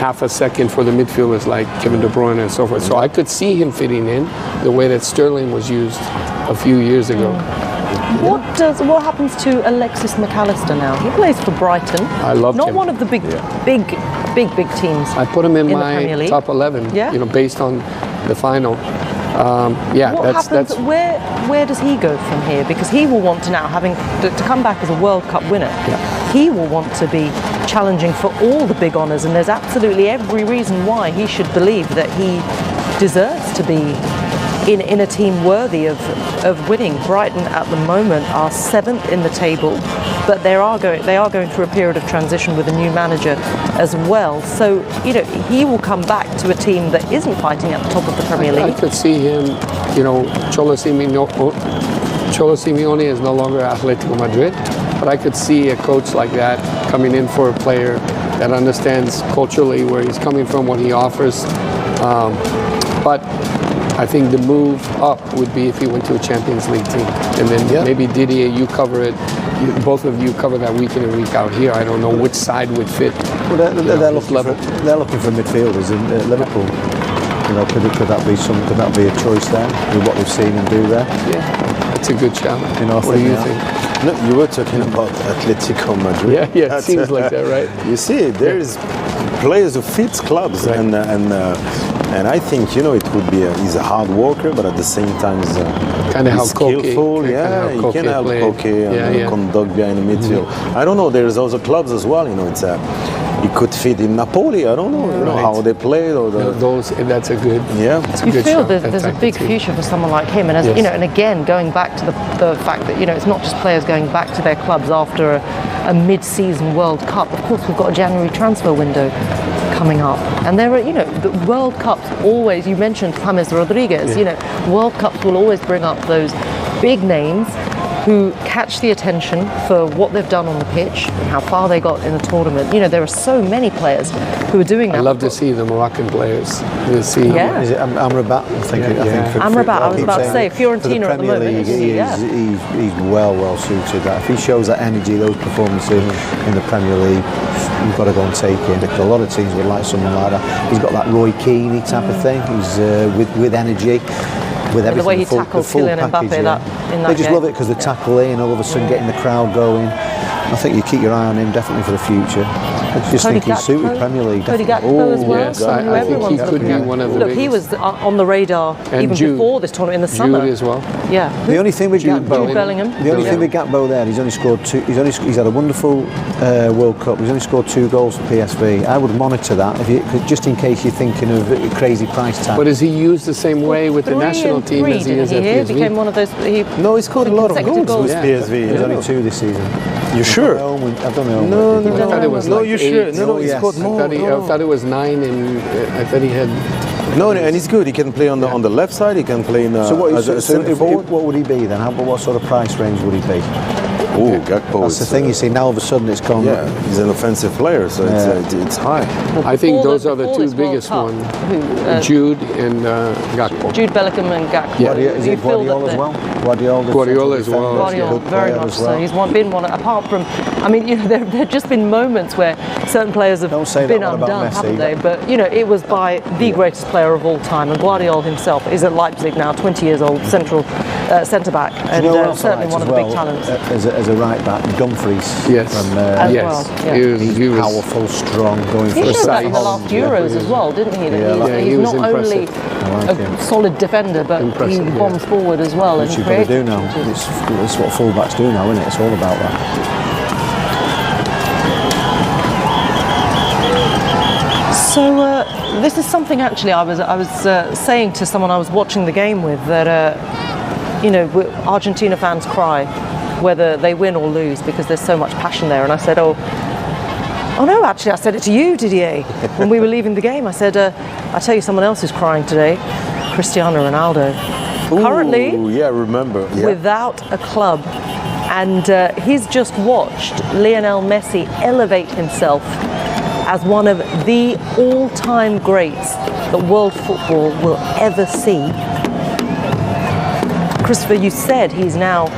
[SPEAKER 2] half a second for the midfielders like Kevin De Bruyne and so forth. So I could see him fitting in the way that Sterling was used a few years ago.
[SPEAKER 1] What happens to Alexis McAllister now? He plays for Brighton.
[SPEAKER 2] I love him.
[SPEAKER 1] Not one of the big teams.
[SPEAKER 2] I put him in my top 11. Based on the final.
[SPEAKER 1] What happens? Where does he go from here? Because he will want to now, having to come back as a World Cup winner. He will want to be challenging for all the big honours, and there's absolutely every reason why he should believe that he deserves to be in a team worthy of winning. Brighton at the moment are 7th in the table, but they are going through a period of transition with a new manager as well. So he will come back to a team that isn't fighting at the top of the Premier League.
[SPEAKER 2] I could see him. Cholo Simeone is no longer Atletico Madrid, but I could see a coach like that coming in for a player that understands culturally where he's coming from, what he offers. But I think the move up would be if he went to a Champions League team. And then maybe Didier, you cover it. Both of you cover that week in and week out here. I don't know which side would fit.
[SPEAKER 4] Well, they're looking for midfielders in Liverpool. Could that be a choice there with what we've seen him do there?
[SPEAKER 2] Yeah, that's a good challenge. What do you think?
[SPEAKER 3] No, you were talking about Atletico Madrid.
[SPEAKER 2] Yeah, it seems like that, right?
[SPEAKER 3] You see, there is players who fit clubs, and I think it would be he's a hard worker, but at the same time he's
[SPEAKER 2] kind of
[SPEAKER 3] skillful. He can help Koke and Kondogbia in the midfield. I don't know. There's other clubs as well. It's he could fit in Napoli. I don't know. How they play or
[SPEAKER 2] that's a good.
[SPEAKER 1] You feel there's a big future for someone like him, and as and again going back to the fact that it's not just players going back to their clubs after a mid-season World Cup. Of course, we've got a January transfer window coming up, and there are the World Cups always. You mentioned James Rodriguez. World Cups will always bring up those big names who catch the attention for what they've done on the pitch and how far they got in the tournament. There are so many players who are doing that.
[SPEAKER 2] I love to see the Moroccan players.
[SPEAKER 4] Is it Amrabat? I think
[SPEAKER 1] Amrabat. I was about to say Fiorentina at the moment.
[SPEAKER 4] He's well suited. That if he shows that energy, those performances in the Premier League, you've got to go and take him. A lot of teams would like someone like that. He's got that Roy Keane type of thing. He's with energy. With everything,
[SPEAKER 1] the way he tackled Kylian Mbappe in that
[SPEAKER 4] they just
[SPEAKER 1] game.
[SPEAKER 4] love it because they tackle in, all of a sudden getting the crowd going. I think you keep your eye on him definitely for the future. I just think he's suited Premier League.
[SPEAKER 1] Cody Gakpo as well.
[SPEAKER 2] Yes, I think he could be one of the
[SPEAKER 1] biggest. He was on the radar even before this tournament in the summer.
[SPEAKER 2] Jude as well.
[SPEAKER 1] Yeah.
[SPEAKER 4] The only thing with Gakpo,
[SPEAKER 1] Jude Bellingham.
[SPEAKER 4] The only thing with Gakpo there, he's only scored 2. He's had a wonderful World Cup. He's only scored 2 goals for PSV. I would monitor that just in case you're thinking of a crazy price tag.
[SPEAKER 2] But is he used the same way with the national team as he is at PSV?
[SPEAKER 1] He became one of those.
[SPEAKER 3] No, he scored a lot of goals with PSV.
[SPEAKER 4] He's only 2 this season.
[SPEAKER 3] You sure?
[SPEAKER 4] I've done my own.
[SPEAKER 3] No,
[SPEAKER 2] I thought it was
[SPEAKER 3] no,
[SPEAKER 2] like
[SPEAKER 3] you
[SPEAKER 2] 8.
[SPEAKER 3] sure? No, he scored more.
[SPEAKER 2] I thought it was 9, and I thought he had.
[SPEAKER 3] No, and he's good. He can play on the left side. He can play in
[SPEAKER 4] as a centre forward.
[SPEAKER 3] what
[SPEAKER 4] would he be then? What sort of price range would he be?
[SPEAKER 3] Oh, Gakpo.
[SPEAKER 4] That's the thing. You see, now all of a sudden it's gone.
[SPEAKER 3] Yeah, he's an offensive player, so it's high.
[SPEAKER 2] I think those are the
[SPEAKER 1] before
[SPEAKER 2] two
[SPEAKER 1] this World
[SPEAKER 2] biggest
[SPEAKER 1] Cup,
[SPEAKER 2] ones. Jude and
[SPEAKER 1] Jude
[SPEAKER 2] Gakpo.
[SPEAKER 1] Bellingham and Gakpo.
[SPEAKER 2] Yeah.
[SPEAKER 4] Is it Guardiola as well? Guardiola
[SPEAKER 2] as well.
[SPEAKER 1] Guardiola, very much so. He's been one. Apart from, I mean, there have just been moments where certain players have been undone, haven't they? But it was by the greatest player of all time, and Guardiola himself is at Leipzig now, 20 years old, centre back, and certainly one of the big talents.
[SPEAKER 4] As a right back, Dumfries.
[SPEAKER 2] Yes.
[SPEAKER 4] From,
[SPEAKER 2] yes.
[SPEAKER 1] Yeah.
[SPEAKER 4] He was powerful, strong, going for
[SPEAKER 1] he
[SPEAKER 4] the
[SPEAKER 1] showed that in the
[SPEAKER 4] size.
[SPEAKER 1] last Euros as well, didn't he?
[SPEAKER 2] He
[SPEAKER 1] He's
[SPEAKER 2] was
[SPEAKER 1] not only a solid defender, but he bombs forward as well.
[SPEAKER 4] Which you've got to do now. It's what fullbacks do now, isn't it? It's all about that.
[SPEAKER 1] So this is something actually I was saying to someone I was watching the game with that Argentina fans cry whether they win or lose because there's so much passion there, and I said, oh no, actually I said it to you, Didier, when we were leaving the game. I said, I tell you someone else who's crying today, Cristiano Ronaldo. Currently,
[SPEAKER 3] remember,
[SPEAKER 1] without a club, and he's just watched Lionel Messi elevate himself as one of the all-time greats that world football will ever see. Christopher, you said he's now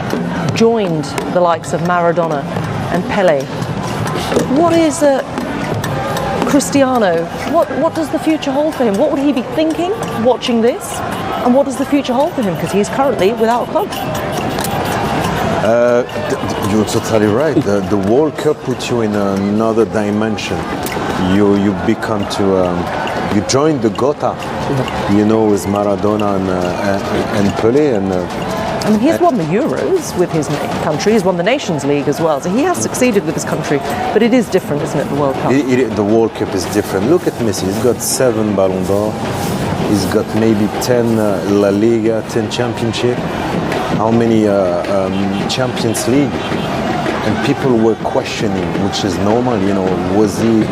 [SPEAKER 1] joined the likes of Maradona and Pelé. What is Cristiano? What does the future hold for him? What would he be thinking watching this? And what does the future hold for him? Because he's currently without a club.
[SPEAKER 3] You're totally right. The World Cup puts you in another dimension. You become you join the Gotha, with Maradona and Pelé,
[SPEAKER 1] I mean, he's won the Euros with his country. He's won the Nations League as well. So he has succeeded with his country. But it is different, isn't it, the World Cup?
[SPEAKER 3] The World Cup is different. Look at Messi. He's got 7 Ballon d'Or. He's got maybe 10 La Liga, 10 Championship. How many Champions League? And people were questioning, which is normal, was he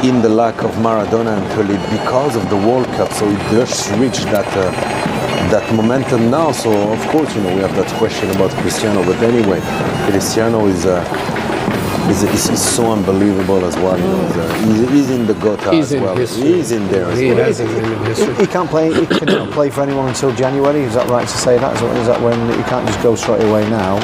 [SPEAKER 3] in the lack of Maradona and Pelé because of the World Cup? So he just reached that momentum now. So of course, we have that question about Cristiano. But anyway, Cristiano is so unbelievable as well. He's in the Gotha as well. He's in there as well.
[SPEAKER 4] He can't play. He cannot play for anyone until January. Is that right to say that? Is that when he can't just go straight away now?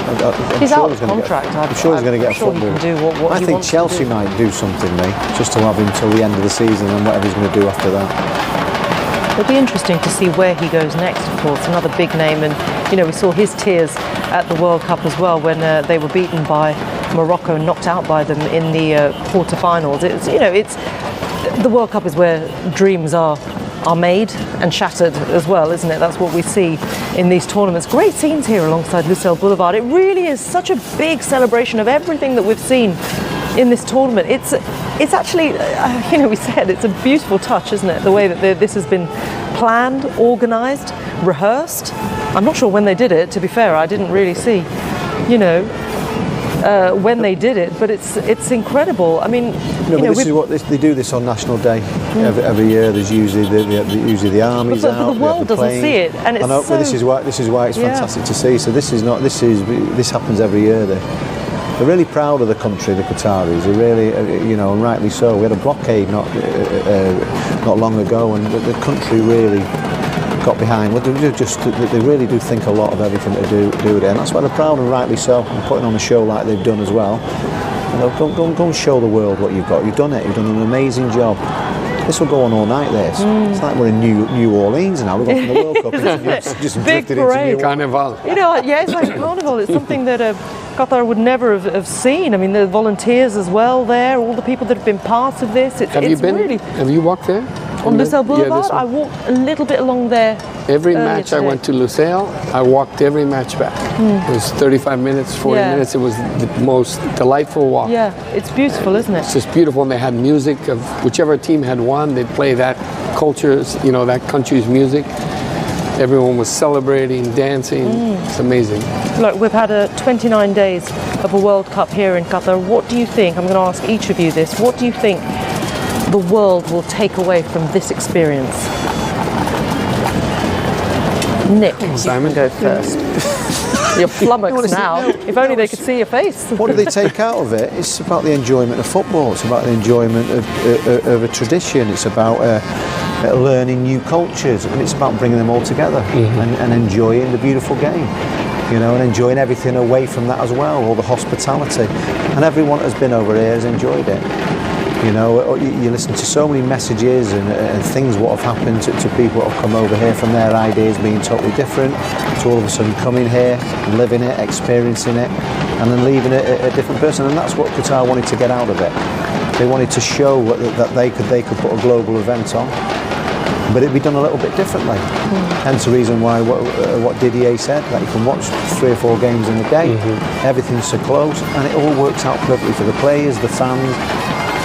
[SPEAKER 1] He's out of contract.
[SPEAKER 4] I'm sure he's going to get a football. I think Chelsea might do something, mate, just to have him till the end of the season and whatever he's going to do after that.
[SPEAKER 1] It'll be interesting to see where he goes next, of course. Another big name, and we saw his tears at the World Cup as well when they were beaten by Morocco and knocked out by them in the quarterfinals. It's the World Cup is where dreams are made and shattered as well, isn't it? That's what we see in these tournaments. Great scenes here alongside Lusail Boulevard. It really is such a big celebration of everything that we've seen in this tournament. It's actually, we said it's a beautiful touch, isn't it? The way that this has been planned, organised, rehearsed. I'm not sure when they did it, to be fair. I didn't really see, when they did it, but it's incredible. I mean,
[SPEAKER 4] this is what they do this on National Day every year. There's usually the armies out.
[SPEAKER 1] But the world doesn't see it, and it's
[SPEAKER 4] but this is why it's fantastic to see. So this happens every year. They're really proud of the country, the Qataris. They're really, and rightly so. We had a blockade not long ago, and the country really got behind. They really do think a lot of everything to do with it, and that's why they're proud, and rightly so. And putting on a show like they've done as well. Go and show the world what you've got. You've done it. You've done an amazing job. This will go on all night. It's like we're in New Orleans now. We've gone from the World Cup. It's just
[SPEAKER 1] big
[SPEAKER 4] drifted
[SPEAKER 1] parade.
[SPEAKER 4] into
[SPEAKER 2] Carnival.
[SPEAKER 1] It's like a carnival. It's something that Qatar would never have seen. I mean, the volunteers as well there, all the people that have been part of this.
[SPEAKER 2] Have you walked there?
[SPEAKER 1] On Lusail Boulevard? I walked a little bit along there.
[SPEAKER 2] Every match today. I went to Lusail, I walked every match back. It was 35 minutes, 40 minutes. It was the most delightful walk.
[SPEAKER 1] Yeah, it's beautiful, isn't it?
[SPEAKER 2] It's just beautiful. And they had music of whichever team had won, they'd play that culture's, that country's music. Everyone was celebrating, dancing. It's amazing.
[SPEAKER 1] Look, we've had 29 days of a World Cup here in Qatar. What do you think? I'm going to ask each of you this. What do you think the world will take away from this experience? Nick,
[SPEAKER 2] Simon,
[SPEAKER 1] you can go first. You're flummoxed now. If only they could see your face.
[SPEAKER 4] What do they take out of it? It's about the enjoyment of football. It's about the enjoyment of a tradition. It's about learning new cultures, and it's about bringing them all together and enjoying the beautiful game. You know, and enjoying everything away from that as well, all the hospitality. And everyone that has been over here has enjoyed it. You know, you listen to so many messages and things what have happened to people that have come over here from their ideas being totally different to all of a sudden coming here, living it, experiencing it, and then leaving it a different person. And that's what Qatar wanted to get out of it. They wanted to show that they could put a global event on, but it'd be done a little bit differently. Hence the reason why what Didier said, that you can watch 3 or 4 games in a day, everything's so close, and it all works out perfectly for the players, the fans,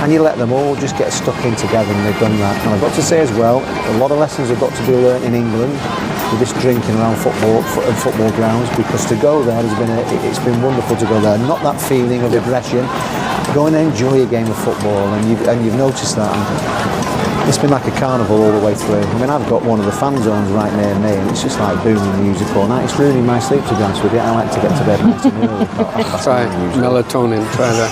[SPEAKER 4] and you let them all just get stuck in together, and they've done that. And I've got to say as well, a lot of lessons have got to be learnt in England with this drinking around football grounds, because to go there it's been wonderful to go there. Not that feeling of aggression. Go and enjoy a game of football, and you've noticed that. And it's been like a carnival all the way through. I mean, I've got one of the fan zones right near me, and it's just like booming music all night. It's ruining my sleep, to be honest with you. I like to get to bed nice and early.
[SPEAKER 2] Try melatonin. Try that.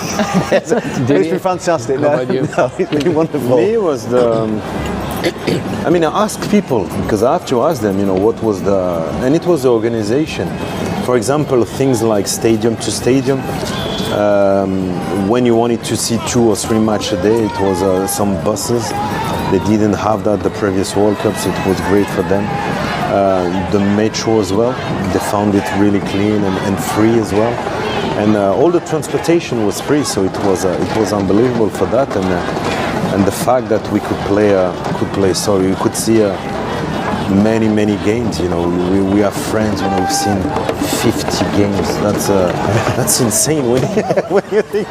[SPEAKER 4] It's been fantastic.
[SPEAKER 2] How about you?
[SPEAKER 4] No, it's been wonderful.
[SPEAKER 3] Me was I mean, I ask people, because I have to ask them, you know, what was and it was the organization. For example, things like stadium to stadium. When you wanted to see 2 or 3 matches a day, it was some buses. They didn't have that the previous World Cups. It was great for them. The metro as well. They found it really clean and free as well. And all the transportation was free, so it was unbelievable for that. And the fact that we could play. So you could see many games. You know, we have friends. You know, we've seen 50 games. That's insane when you think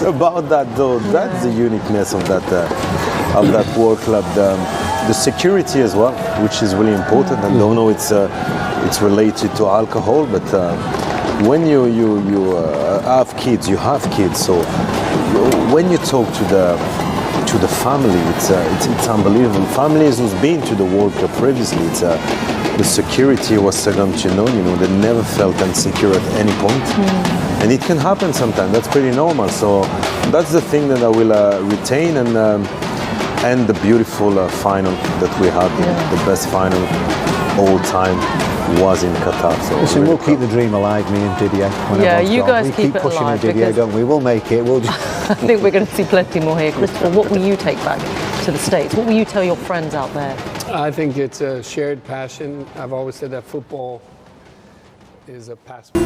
[SPEAKER 3] about that. Though that's the uniqueness of that World Club. The security as well, which is really important. And I don't know it's related to alcohol, but when you have kids, so when you talk to the family, it's unbelievable. Families who's been to the World Cup previously, the security was second to none. You know, they never felt insecure at any point, and it can happen sometimes. That's pretty normal. So that's the thing that I will retain, and the beautiful final that we had, the best final all time was in Qatar. So
[SPEAKER 4] listen,
[SPEAKER 3] really
[SPEAKER 4] we'll keep the dream alive, me and Didier.
[SPEAKER 1] Yeah, you guys
[SPEAKER 4] we
[SPEAKER 1] keep it
[SPEAKER 4] pushing
[SPEAKER 1] alive,
[SPEAKER 4] Didier, don't we? We'll make it. We'll just
[SPEAKER 1] I think we're going to see plenty more here. Christopher, what will you take back to the States? What will you tell your friends out there?
[SPEAKER 2] I think it's a shared passion. I've always said that football is a passport.